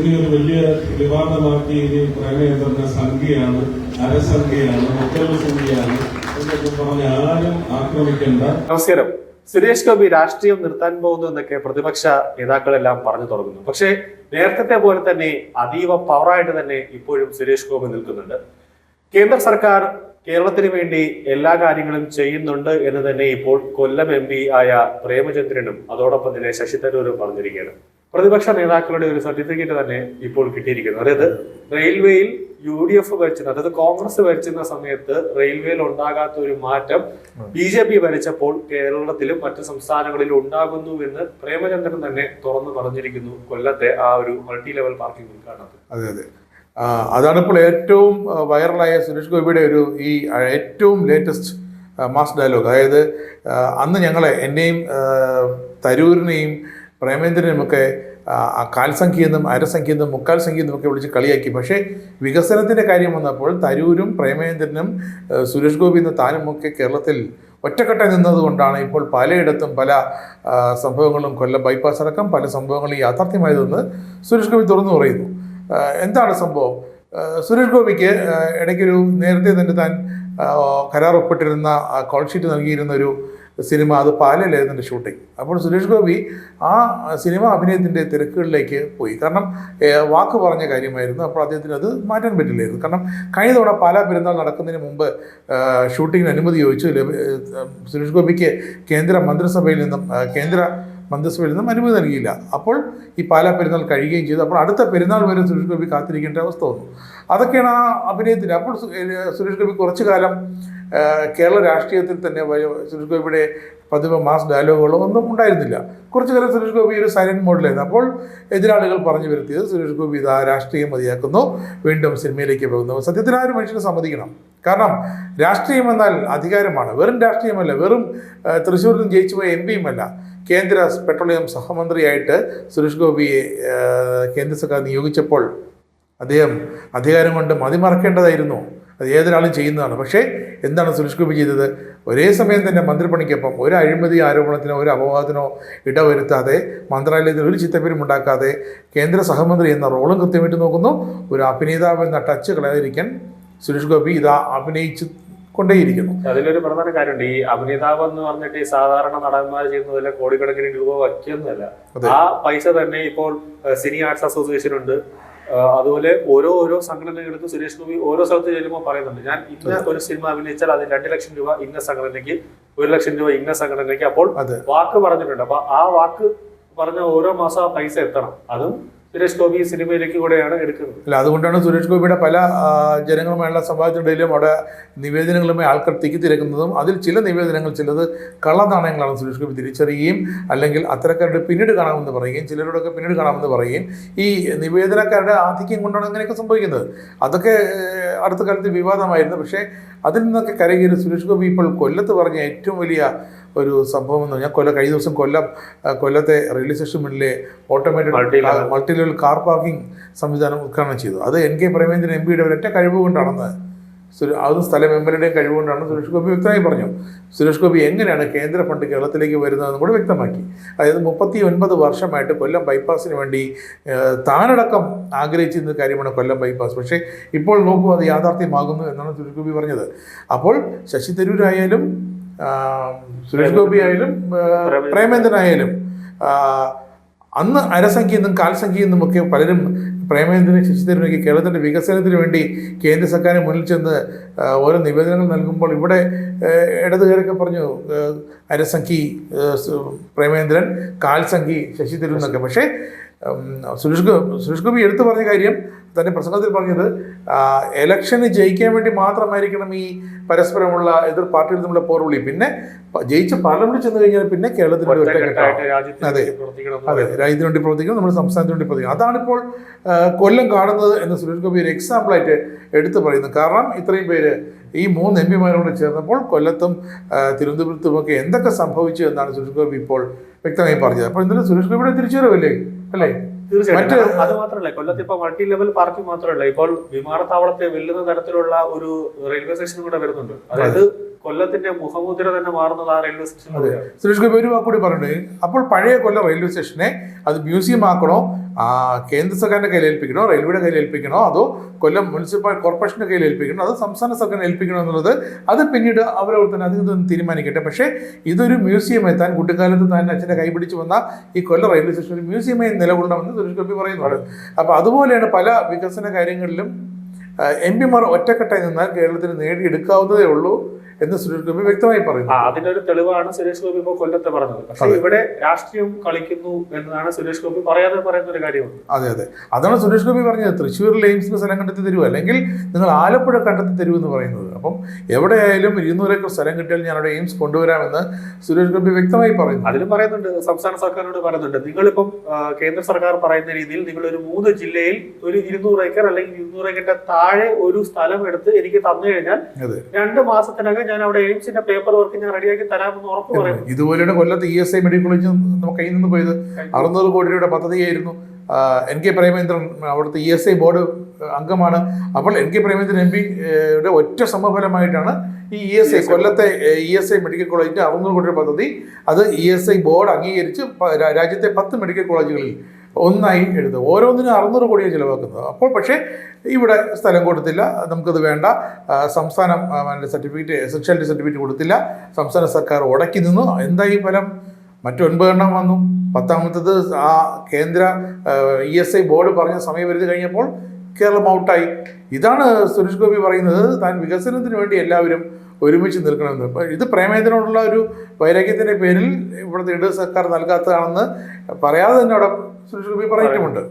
ഇനി ഒരു വലിയ വിവാദമാക്കി ഇനി പ്രേമചന്ദ്രന്റെ സംഖ്യയാണ്, അരസംഖ്യയാണ്, മറ്റൊരു സംഖ്യയാണ് എന്നൊക്കെ പറഞ്ഞ് ആരും ആക്രമിക്കേണ്ട. നമസ്കാരം. സുരേഷ് ഗോപി രാഷ്ട്രീയം നിർത്താൻ പോകുന്നു എന്നൊക്കെ പ്രതിപക്ഷ നേതാക്കളെല്ലാം പറഞ്ഞു തുടങ്ങുന്നു. പക്ഷേ നേരത്തെ പോലെ തന്നെ അതീവ പവറായിട്ട് തന്നെ ഇപ്പോഴും സുരേഷ് ഗോപി നിൽക്കുന്നുണ്ട്. കേന്ദ്ര സർക്കാർ കേരളത്തിന് വേണ്ടി എല്ലാ കാര്യങ്ങളും ചെയ്യുന്നുണ്ട് എന്ന് തന്നെ ഇപ്പോൾ കൊല്ലം MP ആയ പ്രേമചന്ദ്രനും അതോടൊപ്പം തന്നെ ശശി തരൂരും പറഞ്ഞിരിക്കുകയാണ്. പ്രതിപക്ഷ നേതാക്കളുടെ ഒരു സർട്ടിഫിക്കറ്റ് തന്നെ ഇപ്പോൾ കിട്ടിയിരിക്കുന്നു. അതായത് റെയിൽവേയിൽ UDF ഭരിച്ചിരുന്ന, അതായത് കോൺഗ്രസ് ഭരിച്ചിരുന്ന സമയത്ത് റെയിൽവേയിൽ ഉണ്ടാകാത്ത ഒരു മാറ്റം BJP ഭരിച്ചപ്പോൾ കേരളത്തിലും മറ്റു സംസ്ഥാനങ്ങളിലും ഉണ്ടാകുന്നുവെന്ന് പ്രേമചന്ദ്രൻ തന്നെ തുറന്നു പറഞ്ഞിരിക്കുന്നു കൊല്ലത്തെ ആ ഒരു മൾട്ടി ലെവൽ പാർക്കിംഗ് ഉദ്ഘാടനത്തിൽ. അതെ അതെ, അതാണ് ഇപ്പോൾ ഏറ്റവും വൈറലായ സുരേഷ് ഗോപിയുടെ ഒരു ഈ ഏറ്റവും ലേറ്റസ്റ്റ് മാസ് ഡയലോഗ്. അതായത് അന്ന് ഞങ്ങളെ എന്നെയും തരൂരിനെയും പ്രേമേന്ദ്രനുമൊക്കെ കാൽസംഖ്യയെന്നും അരസംഖ്യയെന്നും മുക്കാൽ സംഖ്യയെന്നും ഒക്കെ വിളിച്ച് കളിയാക്കി. പക്ഷേ വികസനത്തിൻ്റെ കാര്യം വന്നപ്പോൾ തരൂരും പ്രേമേന്ദ്രനും സുരേഷ് ഗോപി എന്ന താനുമൊക്കെ കേരളത്തിൽ ഒറ്റക്കെട്ടായി നിന്നതുകൊണ്ടാണ് ഇപ്പോൾ പലയിടത്തും പല സംഭവങ്ങളും, കൊല്ലം ബൈപ്പാസ് അടക്കം പല സംഭവങ്ങളും യാഥാർത്ഥ്യമായതെന്ന് സുരേഷ് ഗോപി തുറന്നു പറയുന്നു. എന്താണ് സംഭവം? സുരേഷ് ഗോപിക്ക് ഇടയ്ക്കൊരു നേരത്തെ തന്നെ താൻ കരാർ ഒപ്പിട്ടിരുന്ന കോൾ ഷീറ്റ് നൽകിയിരുന്ന ഒരു സിനിമ, അത് പാലയിലായിരുന്നു എൻ്റെ ഷൂട്ടിംഗ്. അപ്പോൾ സുരേഷ് ഗോപി ആ സിനിമ അഭിനയത്തിൻ്റെ തിരക്കുകളിലേക്ക് പോയി. കാരണം വാക്ക് പറഞ്ഞ കാര്യമായിരുന്നു. അപ്പോൾ അദ്ദേഹത്തിന് അത് മാറ്റാൻ പറ്റില്ലായിരുന്നു. കാരണം കഴിഞ്ഞ തവണ പാലാ പെരുന്നാൾ നടക്കുന്നതിന് മുമ്പ് ഷൂട്ടിങ്ങിന് അനുമതി ചോദിച്ചു. സുരേഷ് ഗോപിക്ക് കേന്ദ്ര മന്ത്രിസഭയിൽ നിന്നും അനുമതി നൽകിയില്ല. അപ്പോൾ ഈ പാലാ പെരുന്നാൾ കഴിയുകയും ചെയ്തു. അപ്പോൾ അടുത്ത പെരുന്നാൾ വരെ സുരേഷ് ഗോപി കാത്തിരിക്കേണ്ട അവസ്ഥ വന്നു. അതൊക്കെയാണ് ആ അഭിനയത്തിന്. അപ്പോൾ സുരേഷ് ഗോപി കുറച്ചു കാലം കേരള രാഷ്ട്രീയത്തിൽ തന്നെ സുരേഷ് ഗോപിയുടെ പതിവ് മാസ് ഡയലോഗുകളോ ഒന്നും ഉണ്ടായിരുന്നില്ല. കുറച്ചു കാലം സുരേഷ് ഗോപി ഒരു സൈലന്റ് മോഡിലായിരുന്നു. അപ്പോൾ എതിരാളികൾ പറഞ്ഞു വരുത്തിയത് സുരേഷ് ഗോപി ഇതാ രാഷ്ട്രീയം മതിയാക്കുന്നു, വീണ്ടും സിനിമയിലേക്ക് പോകുന്നു. സത്യത്തിൽ ആ ഒരു മനുഷ്യനെ സമ്മതിക്കണം. കാരണം രാഷ്ട്രീയം എന്നാൽ അധികാരമാണ്. വെറും രാഷ്ട്രീയമല്ല, വെറും തൃശ്ശൂരിൽ നിന്ന് ജയിച്ചു പോയ MP അല്ല. കേന്ദ്ര പെട്രോളിയം സഹമന്ത്രിയായിട്ട് സുരേഷ് ഗോപിയെ കേന്ദ്ര സർക്കാർ നിയോഗിച്ചപ്പോൾ അദ്ദേഹം അധികാരം കൊണ്ട് മതിമറക്കേണ്ടതായിരുന്നു. അത് ഏതൊരാളും ചെയ്യുന്നതാണ്. പക്ഷേ എന്താണ് സുരേഷ് ഗോപി ചെയ്തത്? ഒരേ സമയം തന്നെ മന്ത്രിപ്പണിക്കൊപ്പം ഒരു അഴിമതി ആരോപണത്തിനോ ഒരു അപവാദത്തിനോ ഇടവരുത്താതെ, മന്ത്രാലയത്തിൽ ഒരു ചിത്തപ്പേരും ഉണ്ടാക്കാതെ കേന്ദ്ര സഹമന്ത്രി എന്ന റോളും കൃത്യമായിട്ട് നോക്കുന്നു. ഒരു അഭിനേതാവ് എന്ന ടച്ച് കളയാതിരിക്കാൻ സുരേഷ് ഗോപി ഇതാ അഭിനയിച്ച് കൊണ്ടേയിരിക്കുന്നു. അതിലൊരു പ്രധാന കാര്യമുണ്ട്. ഈ അഭിനേതാവ് എന്ന് പറഞ്ഞിട്ട് ഈ സാധാരണ നടന്മാർ ചെയ്യുന്നതിലെ കോടിക്കണക്കിന് രൂപ വയ്ക്കുന്നതല്ല. ആ പൈസ തന്നെ ഇപ്പോൾ സിനി ആർട്സ് അസോസിയേഷൻ ഉണ്ട്. അതുപോലെ ഓരോ സംഘടനകൾക്ക് സുരേഷ് ഗോപി ഓരോ സ്ഥലത്ത് ചെല്ലുമ്പോൾ പറയുന്നുണ്ട്, ഞാൻ ഇന്ന ഒരു സിനിമ അഭിനയിച്ചാൽ അതിന് 2 ലക്ഷം രൂപ ഇന്ന സംഘടനയ്ക്ക്, 1 ലക്ഷം രൂപ ഇന്ന സംഘടനയ്ക്ക്. അപ്പോൾ വാക്ക് പറഞ്ഞിട്ടുണ്ട്. അപ്പൊ ആ വാക്ക് പറഞ്ഞ ഓരോ മാസം ആ പൈസ എത്തണം. അതും സുരേഷ് ഗോപി സിനിമയിലേക്ക് കൂടെയാണ് എടുക്കുന്നത്. അല്ല, അതുകൊണ്ടാണ് സുരേഷ് ഗോപിയുടെ പല ജനങ്ങളുമായുള്ള സംവാദത്തിനിടയിലും അവിടെ നിവേദനങ്ങളുമായി ആൾക്കാർ തിരക്കുന്നതും അതിൽ ചില നിവേദനങ്ങൾ ചിലത് കള്ളനാണയങ്ങളാണ് സുരേഷ് ഗോപി തിരിച്ചറിയുകയും അല്ലെങ്കിൽ അത്തരക്കാരുടെ പിന്നീട് കാണാമെന്ന് പറയുകയും ചിലരോടൊക്കെ പിന്നീട് കാണാമെന്ന് പറയുകയും ഈ നിവേദനക്കാരുടെ ആധിക്യം കൊണ്ടാണ് അങ്ങനെയൊക്കെ സംഭവിക്കുന്നത്. അതൊക്കെ അടുത്ത കാലത്ത് വിവാദമായിരുന്നു. പക്ഷേ അതിൽ നിന്നൊക്കെ കരകയറി സുരേഷ് ഗോപി ഇപ്പോൾ കൊല്ലത്ത് പറഞ്ഞ ഏറ്റവും വലിയ ഒരു സംഭവം എന്ന് പറഞ്ഞാൽ കഴിഞ്ഞ ദിവസം കൊല്ലത്തെ റെയിൽവേ സ്റ്റേഷൻ മുന്നിലെ automated multi level car parking സംവിധാനം ഉദ്ഘാടനം ചെയ്തു. അത് NK പ്രേമേന്ദ്രൻ MP ഒരൊറ്റ കഴിവ് കൊണ്ടാണെന്ന്, അതും സ്ഥലം മെമ്പറുടെയും കഴിവുകൊണ്ടാണ് സുരേഷ് ഗോപി വ്യക്തമായി പറഞ്ഞു. സുരേഷ് ഗോപി എങ്ങനെയാണ് കേന്ദ്ര ഫണ്ട് കേരളത്തിലേക്ക് വരുന്നതെന്ന് കൂടെ വ്യക്തമാക്കി. അതായത് 39 വർഷമായിട്ട് കൊല്ലം ബൈപ്പാസിന് വേണ്ടി താനടക്കം ആഗ്രഹിച്ചിരുന്ന കാര്യമാണ് കൊല്ലം ബൈപ്പാസ്. പക്ഷേ ഇപ്പോൾ നോക്കൂ, അത് യാഥാർത്ഥ്യമാകുന്നു എന്നാണ് സുരേഷ് ഗോപി പറഞ്ഞത്. അപ്പോൾ ശശി തരൂരായാലും സുരേഷ് ഗോപി ആയാലും പ്രേമേന്ദ്രനായാലും അന്ന് അരസംഖ്യയെന്നും കാൽസംഖ്യയെന്നും ഒക്കെ പലരും പ്രേമേന്ദ്രനെ ശശി തരൂരിനെ കേരളത്തിൻ്റെ വികസനത്തിന് വേണ്ടി കേന്ദ്ര സർക്കാരിന് മുന്നിൽ ചെന്ന് ഓരോ നിവേദനങ്ങൾ നൽകുമ്പോൾ ഇവിടെ ഇടതുകാരൊക്കെ പറഞ്ഞു അരസംഖ്യ പ്രേമേന്ദ്രൻ, കാൽസംഖ്യ ശശി തരൂർ എന്നൊക്കെ. പക്ഷേ സുരേഷ് ഗോപി എടുത്തു പറഞ്ഞ കാര്യം തന്റെ പ്രസംഗത്തിൽ പറഞ്ഞത്, ഇലക്ഷന് ജയിക്കാൻ വേണ്ടി മാത്രമായിരിക്കണം ഈ പരസ്പരമുള്ള എതിർ പാർട്ടികൾ തമ്മിലുള്ള പോർവിളി. പിന്നെ ജയിച്ച് പാർലമെന്റിൽ ചെന്ന് കഴിഞ്ഞാൽ പിന്നെ കേരളത്തിൽ അതെ രാജ്യത്തിന് വേണ്ടി പ്രവർത്തിക്കണം, നമ്മുടെ സംസ്ഥാനത്തിന് വേണ്ടി പ്രവർത്തിക്കണം. അതാണിപ്പോൾ കൊല്ലം കാണുന്നത് എന്ന് സുരേഷ് ഗോപി ഒരു എക്സാമ്പിളായിട്ട് എടുത്തു പറയുന്നു. കാരണം ഇത്രയും പേര് ഈ 3 MP ചേർന്നപ്പോൾ കൊല്ലത്തും തിരുവനന്തപുരത്തുമൊക്കെ എന്തൊക്കെ സംഭവിച്ചു എന്നാണ് സുരേഷ് ഗോപി ഇപ്പോൾ വ്യക്തമായി പറഞ്ഞത്. അപ്പോൾ ഇന്നലെ സുരേഷ് ഗോപിയുടെ തിരിച്ചുവരവല്ലേ അല്ലേ? തീർച്ചയായിട്ടും. അത് മാത്രമല്ല, കൊല്ലത്ത് ഇപ്പൊ മൾട്ടി ലെവൽ പാർക്കിംഗ് മാത്രമല്ല, ഇപ്പോൾ വിമാനത്താവളത്തെ വെല്ലുന്ന തരത്തിലുള്ള ഒരു റെയിൽവേ സ്റ്റേഷൻ കൂടെ വരുന്നുണ്ട്. അതായത് കൊല്ലത്തിന്റെ മുഖമുദ്ര തന്നെ മാറുന്നത് ആ റെയിൽവേ സ്റ്റേഷൻ. സുരേഷ് ഗോപി ഒരു വാക്കുകൂടി പറഞ്ഞിട്ടുണ്ട്. അപ്പോൾ പഴയ കൊല്ലം റെയിൽവേ സ്റ്റേഷനെ അത് മ്യൂസിയം ആക്കണോ, കേന്ദ്ര സർക്കാരിന്റെ കയ്യിൽ ഏൽപ്പിക്കണോ, റെയിൽവേയുടെ കയ്യിൽ ഏൽപ്പിക്കണോ, അതോ കൊല്ലം മുനിസിപ്പൽ കോർപ്പറേഷന്റെ കയ്യിൽ ഏൽപ്പിക്കണോ, അതോ സംസ്ഥാന സർക്കാരിനെ ഏൽപ്പിക്കണോ എന്നുള്ളത് അത് പിന്നീട് അവരവർ തന്നെ അതിൽ തീരുമാനിക്കട്ടെ. പക്ഷേ ഇതൊരു മ്യൂസിയം എത്താൻ കുട്ടിക്കാലത്ത് തന്നെ അച്ഛൻ്റെ കൈപിടിച്ച് വന്ന ഈ കൊല്ലം റെയിൽവേ സ്റ്റേഷൻ ഒരു മ്യൂസിയമായി നിലകൊള്ളണമെന്ന് സുരേഷ് ഗോപി പറയുന്നുണ്ട്. അപ്പോൾ അതുപോലെയാണ് പല വികസന കാര്യങ്ങളിലും എം പിമാർ ഒറ്റക്കെട്ടായി നിന്നാൽ കേരളത്തിന് നേടിയെടുക്കാവുന്നതേ ഉള്ളൂ എന്ന് സുരേഷ് ഗോപി വ്യക്തമായി പറയുന്നു. അതിന്റെ ഒരു തെളിവാണ് സുരേഷ് ഗോപി ഇപ്പോൾ കൊല്ലത്തെ പറഞ്ഞത്. പക്ഷേ ഇവിടെ രാഷ്ട്രീയം കളിക്കുന്നു എന്നതാണ് സുരേഷ് ഗോപി പറയാതെ പറയുന്ന ഒരു കാര്യമാണ്. അതെ, അതാണ് സുരേഷ് ഗോപി പറഞ്ഞത്. തൃശ്ശൂരിൽ എയിംസിന് സ്ഥലം കണ്ടെത്തി തരുമോ, അല്ലെങ്കിൽ നിങ്ങൾ ആലപ്പുഴ കണ്ടെത്തി തരൂ എന്ന് പറയുന്നത്. അപ്പം എവിടെയായാലും 200 ഏക്കർ സ്ഥലം കിട്ടിയാൽ ഞാൻ അവിടെ എയിംസ് കൊണ്ടുവരാമെന്ന് സുരേഷ് ഗോപി വ്യക്തമായി പറയുന്നു. അതിലും പറയുന്നുണ്ട്, സംസ്ഥാന സർക്കാരിനോട് പറയുന്നുണ്ട്, നിങ്ങളിപ്പം കേന്ദ്ര സർക്കാർ പറയുന്ന രീതിയിൽ നിങ്ങൾ ഒരു 3 ജില്ലയിൽ ഒരു 200 ഏക്കർ അല്ലെങ്കിൽ 200 ഏക്കറിന്റെ താഴെ ഒരു സ്ഥലം എടുത്ത് എനിക്ക് തന്നു കഴിഞ്ഞാൽ 2 മാസത്തിനകം ഞാൻ അവിടെ എയിംസിന്റെ പേപ്പർ വർക്ക് ഞാൻ റെഡിയാക്കി തരാമെന്ന് ഉറപ്പ് പറയുന്നു. ഇതുപോലെയാണ് കൊല്ലത്ത് ESI മെഡിക്കൽ കോളേജ് നമുക്ക് കയ്യിൽ നിന്ന് പോയത്. 600 കോടി രൂപയുടെ പദ്ധതിയായിരുന്നു. NK പ്രേമേന്ദ്രൻ അവിടുത്തെ ESI ബോർഡ് അംഗമാണ്. അപ്പോൾ NK പ്രേമേന്ദ്രൻ MP യുടെ ഒറ്റ സമഫലമായിട്ടാണ് ഈ ESI കൊല്ലത്തെ ESI മെഡിക്കൽ കോളേജിന്റെ 600 കോടി രൂപ പദ്ധതി അത് ESI ബോർഡ് അംഗീകരിച്ച് രാജ്യത്തെ 10 മെഡിക്കൽ കോളേജുകളിൽ ഒന്നായി എടുത്ത് ഓരോന്നിനും 600 കോടിയാണ് ചിലവാക്കുന്നത്. അപ്പോൾ പക്ഷേ ഇവിടെ സ്ഥലം കൊടുത്തില്ല, നമുക്കത് വേണ്ട, സംസ്ഥാനം സർട്ടിഫിക്കറ്റ് എസൻഷ്യാലിറ്റി സർട്ടിഫിക്കറ്റ് കൊടുത്തില്ല, സംസ്ഥാന സർക്കാർ ഉടക്കി നിന്നു. എന്തായി ഫലം? മറ്റു 9 എണ്ണം വന്നു. 10ാമത്തത് ആ കേന്ദ്ര ESI ബോർഡ് പറഞ്ഞ സമയപരിധി കഴിഞ്ഞപ്പോൾ കേരളം ഔട്ടായി. ഇതാണ് സുരേഷ് ഗോപി പറയുന്നത്, താൻ വികസനത്തിന് വേണ്ടി എല്ലാവരും ഒരുമിച്ച് നിൽക്കണമെന്ന്. ഇത് പ്രേമേന്ദ്രനോടുള്ള ഒരു വൈരാഗ്യത്തിൻ്റെ പേരിൽ ഇവിടുത്തെ ഇടത് സർക്കാർ നൽകാത്തതാണെന്ന് പറയാതെ തന്നെ അവിടെ സുരേഷ് ഗോപി പറഞ്ഞിട്ടുമുണ്ട്.